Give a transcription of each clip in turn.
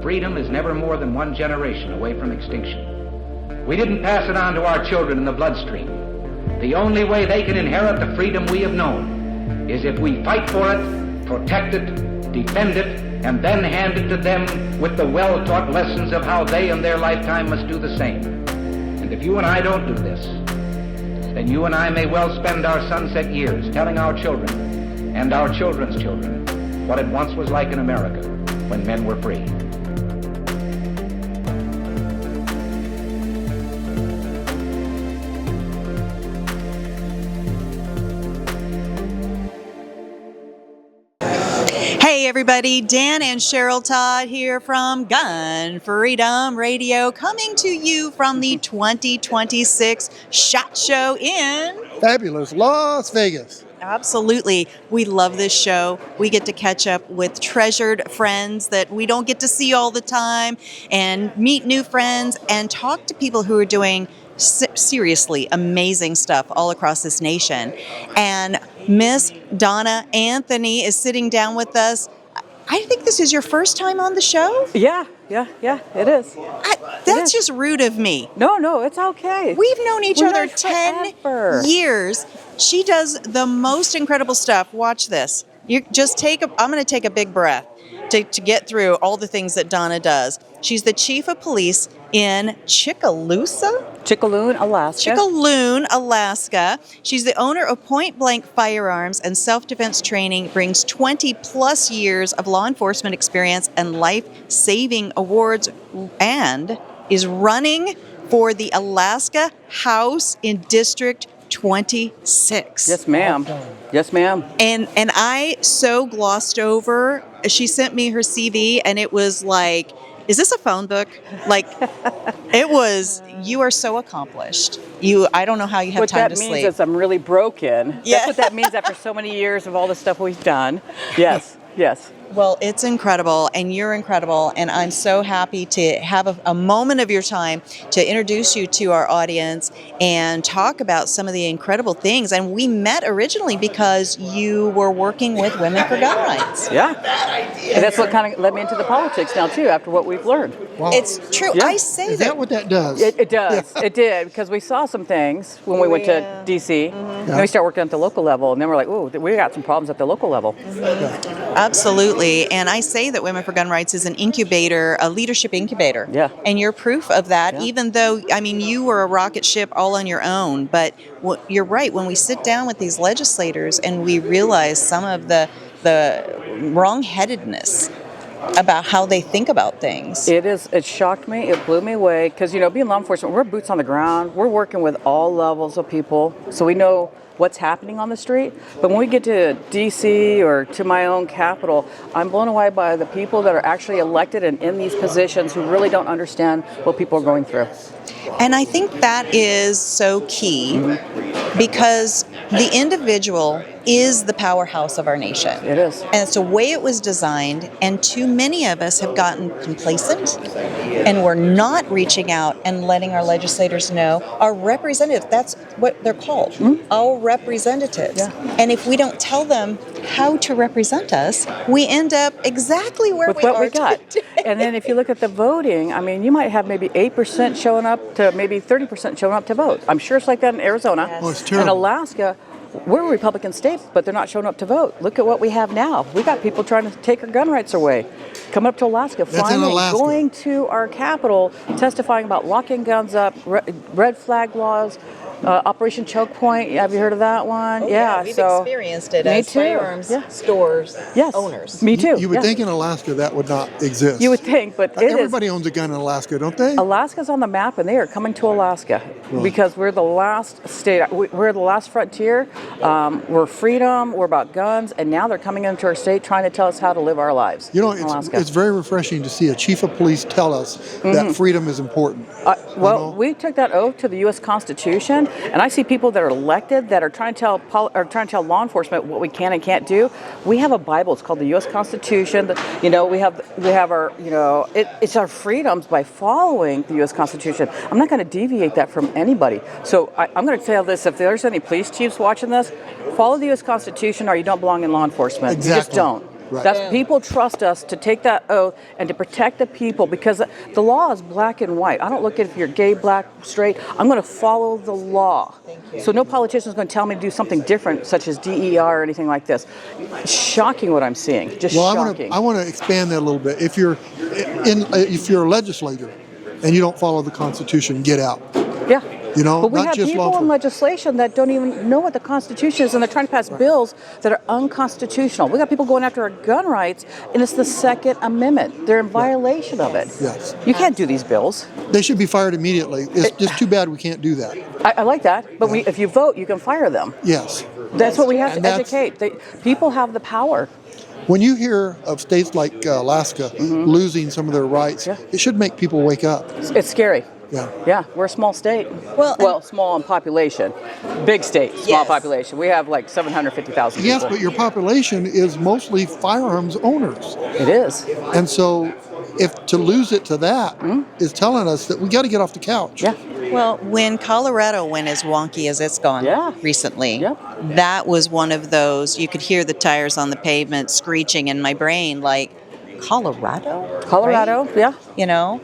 freedom is never more than one generation away from extinction. We didn't pass it on to our children in the bloodstream. The only way they can inherit the freedom we have known is if we fight for it, protect it, defend it, and then hand it to them with the well-taught lessons of how they in their lifetime must do the same. And if you and I don't do this, then you and I may well spend our sunset years telling our children and our children's children what it once was like in America when men were free. Hey everybody, Dan and Cheryl Todd here from Gun Freedom Radio, coming to you from the 2026 SHOT Show in fabulous Las Vegas. Absolutely. We love this show. We get to catch up with treasured friends that we don't get to see all the time and meet new friends and talk to people who are doing seriously amazing stuff all across this nation. And Miss Donna Anthony is sitting down with us. I think this is your first time on the show? Yeah, it is. That's just rude of me. No, it's okay. We've known each other 10 years. She does the most incredible stuff. Watch this. I'm going to take a big breath to get through all the things that Donna does. She's the chief of police in Chickaloon, Alaska. She's the owner of Point Blank Firearms and Self-Defense Training, brings 20 plus years of law enforcement experience and life-saving awards, and is running for the Alaska House in District 26. Yes, ma'am. Yes, ma'am. And I so glossed over, she sent me her CV and it was like, is this a phone book? Like, it was, you are so accomplished. I don't know how you have time to sleep. What that means is I'm really broken. Yeah. That's what that means after so many years of all the stuff we've done. Yes. Well, it's incredible, and you're incredible, and I'm so happy to have a moment of your time to introduce you to our audience and talk about some of the incredible things. And we met originally because you were working with Women for Gun Rights. Yeah. And that's what kind of led me into the politics now, too, after what we've learned. Wow. It's true. Yeah. I say Is that what that does? It does. Yeah. It did, because we saw some things when we went to D.C., and we started working at the local level, and then we're like, oh, we got some problems at the local level. Absolutely. And I say that Women for Gun Rights is an incubator, a leadership incubator. Yeah. And you're proof of that, even though, I mean, you were a rocket ship all on your own. But you're right. When we sit down with these legislators and we realize some of the wrong-headedness about how they think about things. It shocked me. It blew me away. Because, being law enforcement, we're boots on the ground. We're working with all levels of people. So we know what's happening on the street. But when we get to D.C. or to my own capital, I'm blown away by the people that are actually elected and in these positions who really don't understand what people are going through. And I think that is so key because the individual is the powerhouse of our nation. It is. And it's the way it was designed, and too many of us have gotten complacent and we're not reaching out and letting our legislators know, our representatives, that's what they're called, our representatives. Yeah. And if we don't tell them how to represent us, we end up exactly where we are today. And then if you look at the voting, I mean, you might have maybe 8% showing up to maybe 30% showing up to vote. I'm sure it's like that in Arizona. Yes. Oh, it's terrible. In Alaska, we're a Republican state, but they're not showing up to vote. Look at what we have now. We got people trying to take our gun rights away. Coming up to Alaska, flying in, going to our capital, testifying about locking guns up, red flag laws, Operation Choke Point. Have you heard of that one? Oh, yeah, we've experienced it as firearms stores owners. Me too. You would think in Alaska that would not exist. You would think, but everybody owns a gun in Alaska, don't they? Alaska's on the map, and they are coming to Alaska because we're the last state. We're the last frontier. We're freedom. We're about guns, and now they're coming into our state trying to tell us how to live our lives. It's very refreshing to see a chief of police tell us that freedom is important. We took that oath to the U.S. Constitution, and I see people that are elected that are trying to tell law enforcement what we can and can't do. We have a Bible. It's called the U.S. Constitution. We have our it's our freedoms by following the U.S. Constitution. I'm not going to deviate that from anybody. So I'm going to tell this: if there's any police chiefs watching this, follow the U.S. Constitution, or you don't belong in law enforcement. Exactly. You just don't. Right. That's people trust us to take that oath and to protect the people, because the law is black and white. I don't look at if you're gay, black, straight. I'm going to follow the law. So no politician is going to tell me to do something different, such as DER or anything like this. Shocking what I'm seeing. Just shocking. I want to expand that a little bit. If you're a legislator and you don't follow the Constitution, get out. Yeah. You know, but we not have just people in legislation that don't even know what the Constitution is, and they're trying to pass bills that are unconstitutional. We got people going after our gun rights, and it's the Second Amendment. They're in violation of it. Yes. You can't do these bills. They should be fired immediately. It's just too bad we can't do that. I like that, but if you vote, you can fire them. Yes. That's what we have And to educate. People have the power. When you hear of states like Alaska losing some of their rights, it should make people wake up. It's scary. Yeah. Yeah, we're a small state. Well, small in population. Big state, small population. We have like 750,000 people. Yes, but your population is mostly firearms owners. It is. And so if to lose it to that is telling us that we got to get off the couch. Yeah. Well, when Colorado went as wonky as it's gone recently, that was one of those, you could hear the tires on the pavement screeching in my brain, like, Colorado? Right? Yeah. You know?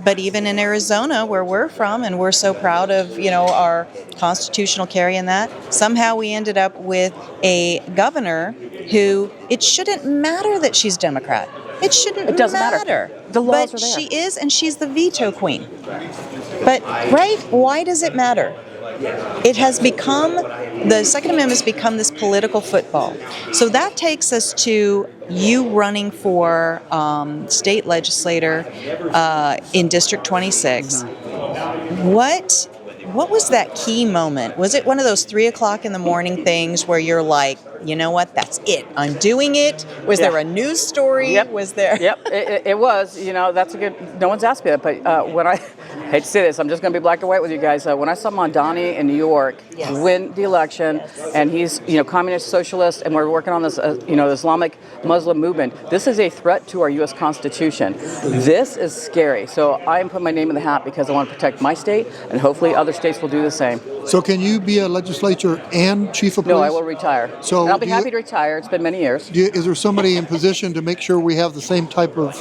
But even in Arizona, where we're from, and we're so proud of, our constitutional carry in that, somehow we ended up with a governor who, it shouldn't matter that she's Democrat. It shouldn't doesn't matter. The laws are there. She is, and she's the veto queen. But, right? Why does it matter? It has become, the Second Amendment has become this political football. So that takes us to you running for state legislator in District 26. What was that key moment? Was it one of those 3 o'clock in the morning things where you're like, you know what, that's it, I'm doing it? Was there a news story? Yep. Was there? Yep, it was. That's a good, no one's asked me that, but when I hate to say this, I'm just going to be black and white with you guys. When I saw Mondani in New York win the election, and he's, communist, socialist, and we're working on this, the Islamic Muslim movement, this is a threat to our U.S. Constitution. This is scary. So I am putting my name in the hat because I want to protect my state, and hopefully other states will do the same. So can you be a legislator and chief of police? No, I will retire. So and I'll be happy to retire. It's been many years. Is there somebody in position to make sure we have the same type of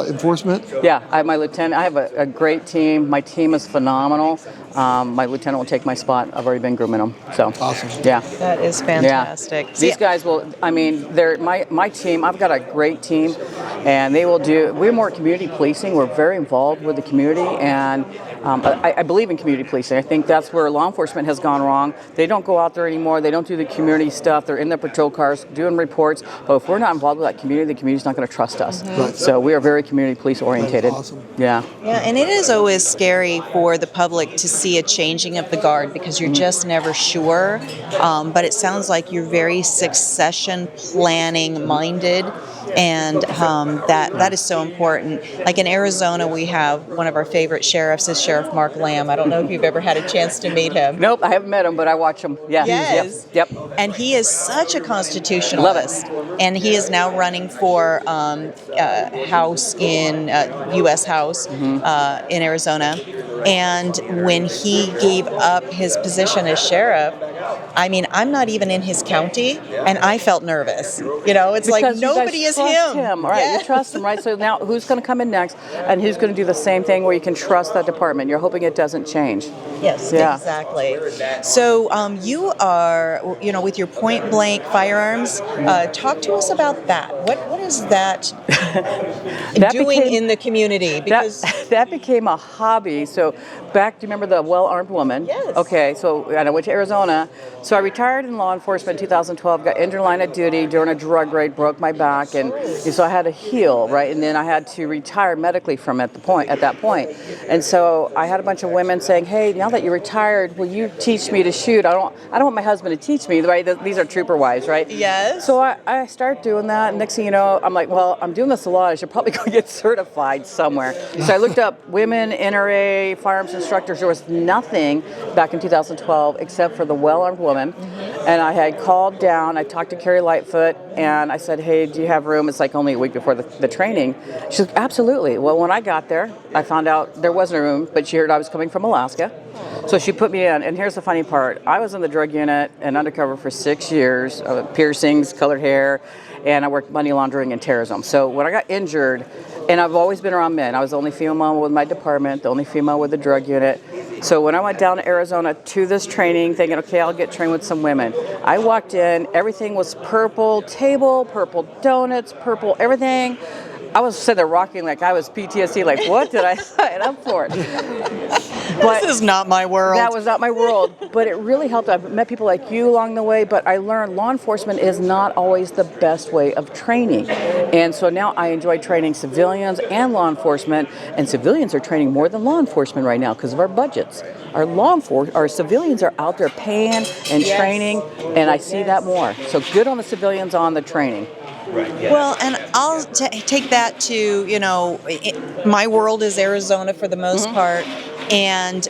enforcement? Yeah, I have my lieutenant. I have a great team. My team is phenomenal. My lieutenant will take my spot. I've already been grooming them. So awesome. Yeah, that is fantastic. Yeah. These guys will. They're my team. I've got a great team, and they will do. We're more community policing. We're very involved with the community, and I believe in community policing. I think that's where law enforcement has gone wrong. They don't go out there anymore. They don't do the community stuff. They're in their patrol cars doing reports. But if we're not involved with that community, the community's not going to trust us. Right. So we are very community police orientated. Awesome. Yeah. Yeah, and it is always scary for the public to see a changing of the guard because you're just never sure. But it sounds like you're very succession planning minded. And that is so important. Like in Arizona, we have one of our favorite sheriffs is Sheriff Mark Lamb. I don't know if you've ever had a chance to meet him. Nope, I haven't met him, but I watch him. Yeah. Yes. Yep. And he is such a constitutionalist. Love it. And he is now running for House in U.S. House in Arizona. And when he gave up his position as sheriff, I mean, I'm not even in his county, and I felt nervous. It's because like nobody is him. Right? Yeah. You trust him, right? So now, who's going to come in next, and who's going to do the same thing where you can trust that department? You're hoping it doesn't change. Yes, exactly. So you are, with your point blank firearms. Talk to us about that. What is that, doing in the community? Because that became a hobby. So do you remember the well-armed woman? Yes. Okay, so and I went to Arizona. So I retired in law enforcement in 2012, got injured line of duty during a drug raid, broke my back, and so I had to heal, right? And then I had to retire medically from at that point. And so I had a bunch of women saying, hey, now that you're retired, will you teach me to shoot? I don't want my husband to teach me, right? These are trooper wives, right? Yes. So I started doing that, and next thing you know, I'm like, well, I'm doing this a lot. I should probably go get certified somewhere. So I looked up women, NRA, firearms instructors. There was nothing back in 2012 except for the well-armed woman. And I had called down, I talked to Carrie Lightfoot, and I said, hey, do you have room? It's like only a week before the training. She said, absolutely. Well, when I got there, I found out there wasn't a room, but she heard I was coming from Alaska. So she put me in, and here's the funny part. I was in the drug unit and undercover for 6 years, piercings, colored hair, and I worked money laundering and terrorism. So when I got injured, and I've always been around men. I was the only female with my department, the only female with the drug unit. So when I went down to Arizona to this training, thinking, okay, I'll get trained with some women, I walked in, everything was purple table, purple donuts, purple everything. I was sitting there rocking like I was PTSD, like, what did I sign up for? But this is not my world. That was not my world, but it really helped. I've met people like you along the way, but I learned law enforcement is not always the best way of training. And so now I enjoy training civilians and law enforcement, and civilians are training more than law enforcement right now because of our budgets. Our civilians are out there paying and training, and I see that more. So good on the civilians on the training. Right. Yeah. Well, and I'll take that to, my world is Arizona for the most part. And,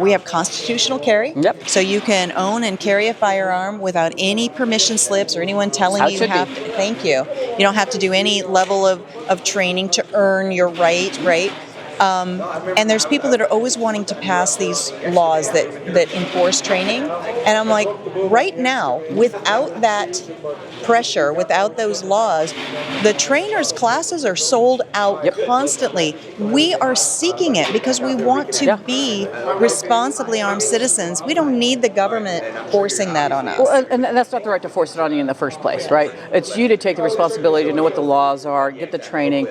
we have constitutional carry. Yep. So you can own and carry a firearm without any permission slips or anyone telling you have to. Thank you. You don't have to do any level of training to earn your right? And there's people that are always wanting to pass these laws that enforce training. And I'm like, right now, without that pressure, without those laws, the trainers' classes are sold out constantly. We are seeking it because we want to be responsibly armed citizens. We don't need the government forcing that on us. Well, and that's not the right to force it on you in the first place, right? It's you to take the responsibility to know what the laws are, get the training.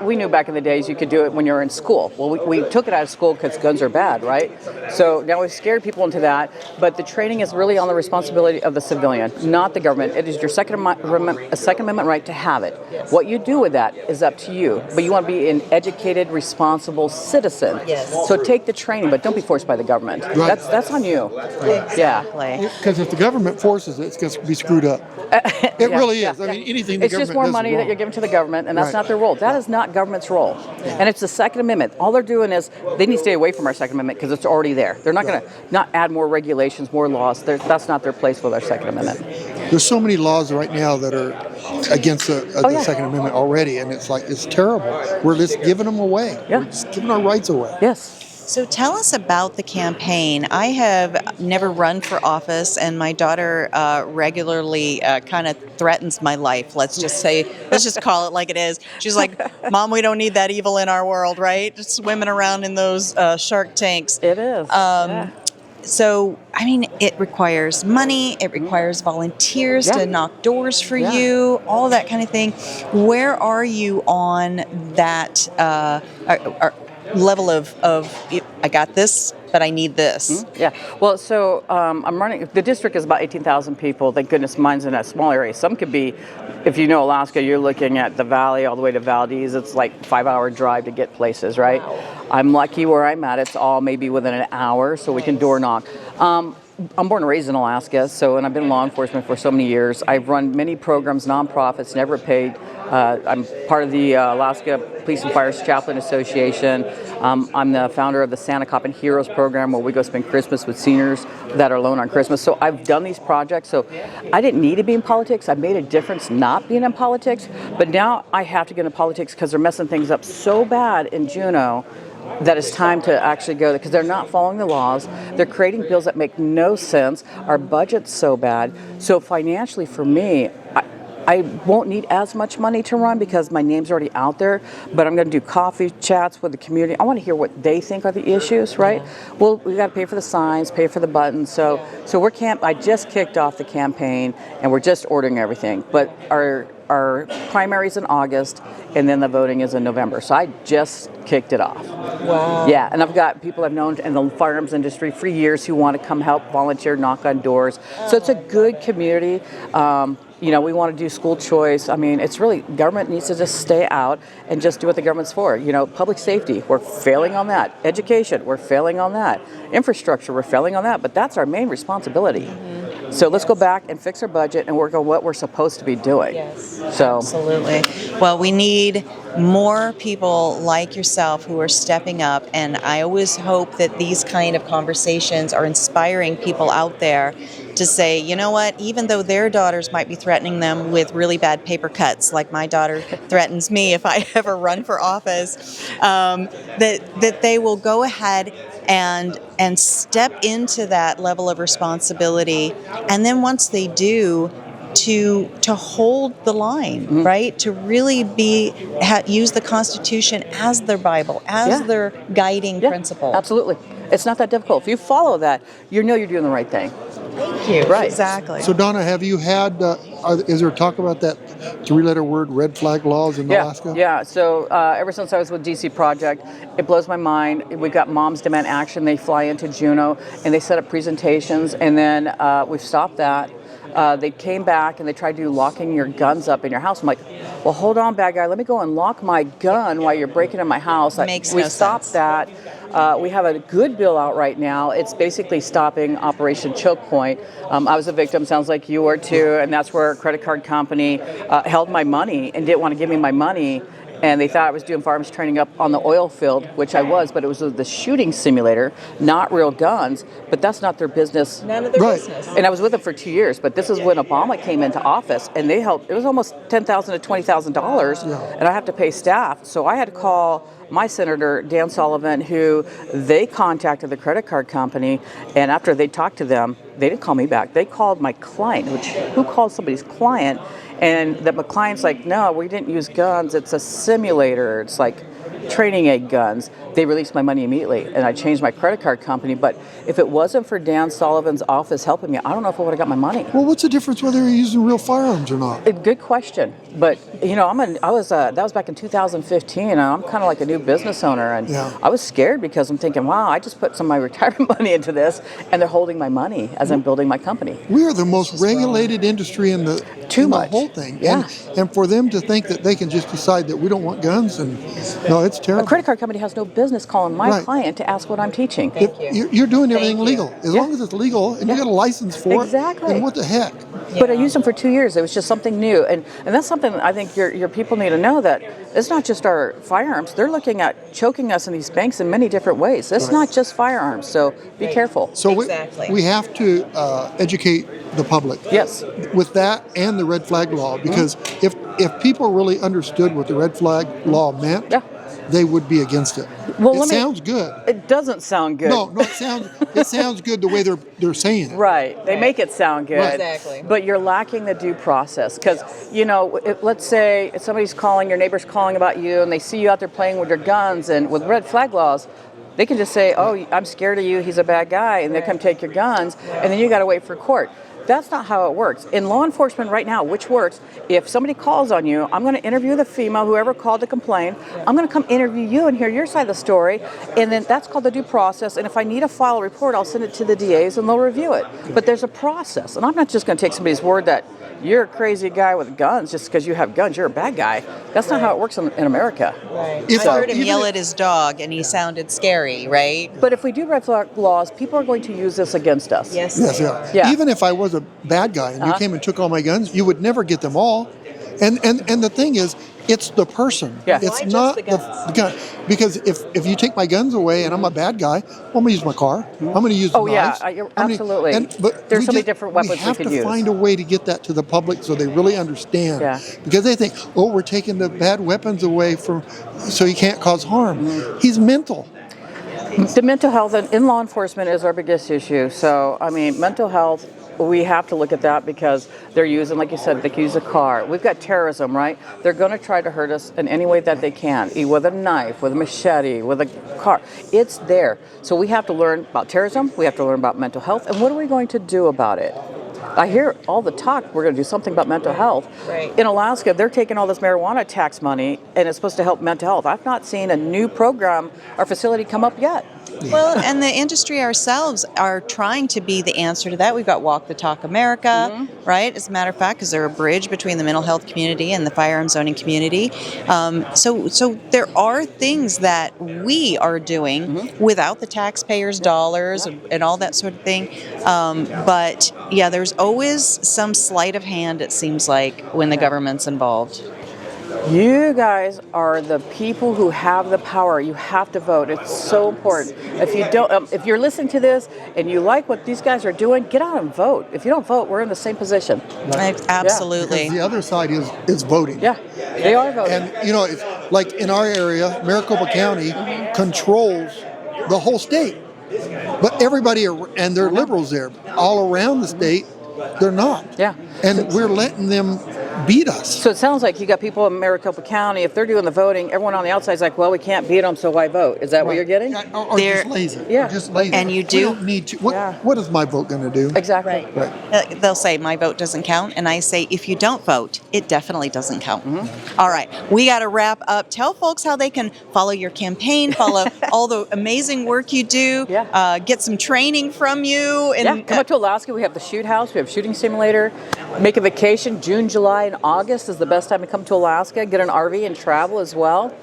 We knew back in the days you could do it when you were in school. Well, we took it out of school because guns are bad, right? So now we've scared people into that, but the training is really on the responsibility of the civilian, not the government. It is your Second Amendment right to have it. Yes. What you do with that is up to you, but you want to be an educated, responsible citizen. Yes. So take the training, but don't be forced by the government. Right. That's on you. Exactly. Because if the government forces it, it's going to be screwed up. It really is. I mean, anything the government does It's just more is money wrong. that you're giving to the government, and that's not their role. That is not government's role. And it's the Second Amendment. All they're doing is they need to stay away from our Second Amendment because it's already there. They're not going to not add more regulations, more laws. That's not their place with our Second Amendment. There's so many laws right now that are against the Second Amendment already, and it's terrible. We're just giving them away. Yeah. We're just giving our rights away. Yes. So tell us about the campaign. I have never run for office, and my daughter regularly kind of threatens my life. Let's just call it like it is. She's like, Mom, we don't need that evil in our world, right? Just swimming around in those shark tanks. It is. So, I mean, it requires money. It requires volunteers to knock doors for you, all that kind of thing. Where are you on that level of I got this, but I need this? Yeah. Well, so I'm running. The district is about 18,000 people. Thank goodness mine's in a small area. Some could be, if you know Alaska, you're looking at the valley all the way to Valdez. It's like 5-hour drive to get places, right? Wow. I'm lucky where I'm at. It's all maybe within an hour, so we can door knock. I'm born and raised in Alaska, and I've been in law enforcement for so many years. I've run many programs, nonprofits, never paid. I'm part of the Alaska Police and Fire Chaplain Association. I'm the founder of the Santa Cop and Heroes program, where we go spend Christmas with seniors that are alone on Christmas. So I've done these projects. So I didn't need to be in politics. I made a difference not being in politics. But now I have to get into politics because they're messing things up so bad in Juneau that it's time to actually go, because they're not following the laws. They're creating bills that make no sense. Our budget's so bad. So financially for me, I won't need as much money to run because my name's already out there, but I'm going to do coffee chats with the community. I want to hear what they think are the issues, right? Yeah. Well, we got to pay for the signs, pay for the buttons. So I just kicked off the campaign, and we're just ordering everything. But our primary's in August, and then the voting is in November. So I just kicked it off. Wow. Yeah, and I've got people I've known in the firearms industry for years who want to come help volunteer, knock on doors. So it's a good community. We want to do school choice. I mean, it's really, government needs to just stay out and just do what the government's for. Public safety, we're failing on that. Education, we're failing on that. Infrastructure, we're failing on that. But that's our main responsibility. Mm-hmm. So let's go back and fix our budget and work on what we're supposed to be doing. Yes, so absolutely. Well, we need more people like yourself who are stepping up, and I always hope that these kind of conversations are inspiring people out there to say, you know what, even though their daughters might be threatening them with really bad paper cuts, like my daughter threatens me if I ever run for office, that they will go ahead and step into that level of responsibility, and then once they do, to hold the line, right? To really use the Constitution as their Bible, as their guiding principle. Absolutely. It's not that difficult. If you follow that, you know you're doing the right thing. Thank you. Right. Exactly. So Donna, have you had, is there talk about that 3-letter word, red flag laws in Alaska? Yeah, so ever since I was with DC Project, it blows my mind. We got Moms Demand Action. They fly into Juneau and they set up presentations, and then we've stopped that. They came back and they tried to do locking your guns up in your house. I'm like, well, hold on, bad guy. Let me go and lock my gun while you're breaking in my house. Makes we no stopped sense. that. We have a good bill out right now. It's basically stopping Operation Choke Point. I was a victim, sounds like you were too, and that's where a credit card company held my money and didn't want to give me my money. And they thought I was doing firearms training up on the oil field, which I was, but it was the shooting simulator, not real guns. But that's not their business. None of their business. And I was with them for 2 years, but this is when Obama came into office, and they helped. It was almost $10,000 to $20,000, and I have to pay staff. So I had to call my senator, Dan Sullivan, who they contacted the credit card company, and after they talked to them, they didn't call me back. They called my client, who called somebody's client, and that my client's like, no, we didn't use guns. It's a simulator. It's like training egg guns. They released my money immediately, and I changed my credit card company. But if it wasn't for Dan Sullivan's office helping me, I don't know if I would have got my money. Well, what's the difference whether you're using real firearms or not? Good question. But you know, that was back in 2015, and I'm kind of like a new business owner, and I was scared because I'm thinking, wow, I just put some of my retirement money into this, and they're holding my money as I'm building my company. We are the most regulated industry in the whole thing. Yeah. And for them to think that they can just decide that we don't want guns, and no, it's terrible. A credit card company has no business calling my client to ask what I'm teaching. You're doing everything legal. As long as it's legal and you got a license for it, then what the heck? But I used them for 2 years. It was just something new. And that's something I think your people need to know, that it's not just our firearms. They're looking at choking us in these banks in many different ways. It's not just firearms. So be careful. So we have to educate the public. Yes. With that and the red flag law, because if people really understood what the red flag law meant, they would be against it. Well, it sounds good. It doesn't sound good. No, it sounds good the way they're saying it. Right. They make it sound good. Right. Exactly. But you're lacking the due process, because let's say if somebody's calling, your neighbor's calling about you, and they see you out there playing with your guns, and with red flag laws, they can just say, "Oh, I'm scared of you. He's a bad guy," and they come take your guns, and then you got to wait for court. That's not how it works. In law enforcement right now, which works, if somebody calls on you, I'm going to interview the female, whoever called to complain. I'm going to come interview you and hear your side of the story, and then that's called the due process. And if I need to file a report, I'll send it to the DAs and they'll review it. But there's a process, and I'm not just going to take somebody's word that you're a crazy guy with guns just because you have guns. You're a bad guy. That's not how it works in America. Right. I heard him yell at his dog, and he sounded scary, right? But if we do red flag laws, people are going to use this against us. Yes. Yeah. Even if I was a bad guy and you came and took all my guns, you would never get them all. And the thing is, it's the person. Yeah. It's Why not just the gun. Because if you take my guns away and I'm a bad guy, I'm going to use my car. I'm going to use the knives. Absolutely. But there's so many different weapons we could use. We have to find a way to get that to the public so they really understand. Yeah. Because they think, we're taking the bad weapons away so he can't cause harm. He's mental. The mental health in law enforcement is our biggest issue. So, mental health, we have to look at that, because they're using, like you said, they can use a car. We've got terrorism, right? They're going to try to hurt us in any way that they can, with a knife, with a machete, with a car. It's there. So we have to learn about terrorism. We have to learn about mental health. And what are we going to do about it? I hear all the talk, we're going to do something about mental health. Right. In Alaska, they're taking all this marijuana tax money, and it's supposed to help mental health. I've not seen a new program or facility come up yet. Well, and the industry ourselves are trying to be the answer to that. We've got Walk the Talk America, right? As a matter of fact, because they're a bridge between the mental health community and the firearms owning community. So there are things that we are doing without the taxpayers' dollars and all that sort of thing. But yeah, there's always some sleight of hand, it seems like, when the government's involved. You guys are the people who have the power. You have to vote. It's so important. If you don't, if you're listening to this and you like what these guys are doing, get out and vote. If you don't vote, we're in the same position. Absolutely. Because the other side is voting. Yeah, they are voting. And, you know, it's like in our area, Maricopa County controls the whole state. But everybody, and they're liberals there, all around the state, they're not. Yeah. And we're letting them beat us. So it sounds like you got people in Maricopa County, if they're doing the voting, everyone on the outside is like, well, we can't beat them, so why vote? Is that what you're getting? Or just lazy. Yeah. Just lazy. And you We do- don't need to. What is my vote going to do? Exactly. Right. They'll say my vote doesn't count, and I say if you don't vote, it definitely doesn't count. All right, we got to wrap up. Tell folks how they can follow your campaign, follow all the amazing work you do, get some training from you. And come up to Alaska. We have the shoot house. We have shooting simulator. Make a vacation. June, July, and August is the best time to come to Alaska. Get an RV and travel as well.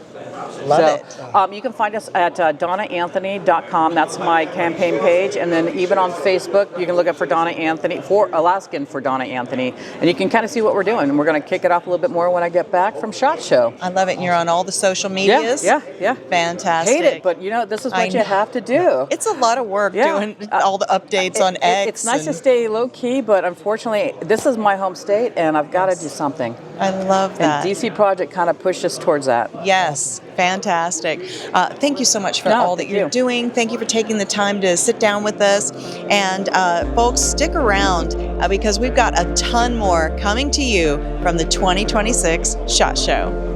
Love it. You can find us at DonnaAnthony.com. That's my campaign page. And then even on Facebook, you can look up for Donna Anthony, for Alaskan for Donna Anthony. And you can kind of see what we're doing. And we're going to kick it off a little bit more when I get back from SHOT Show. I love it. And you're on all the social medias. Yeah. Fantastic. Hate it, but this is what you have to do. It's a lot of work doing all the updates on X. It's nice to stay low key, but unfortunately, this is my home state, and I've got to do something. I love that. And DC Project kind of pushed us towards that. Yes, fantastic. Thank you so much for all that you're doing. Thank you for taking the time to sit down with us. And folks, stick around because we've got a ton more coming to you from the 2026 SHOT Show.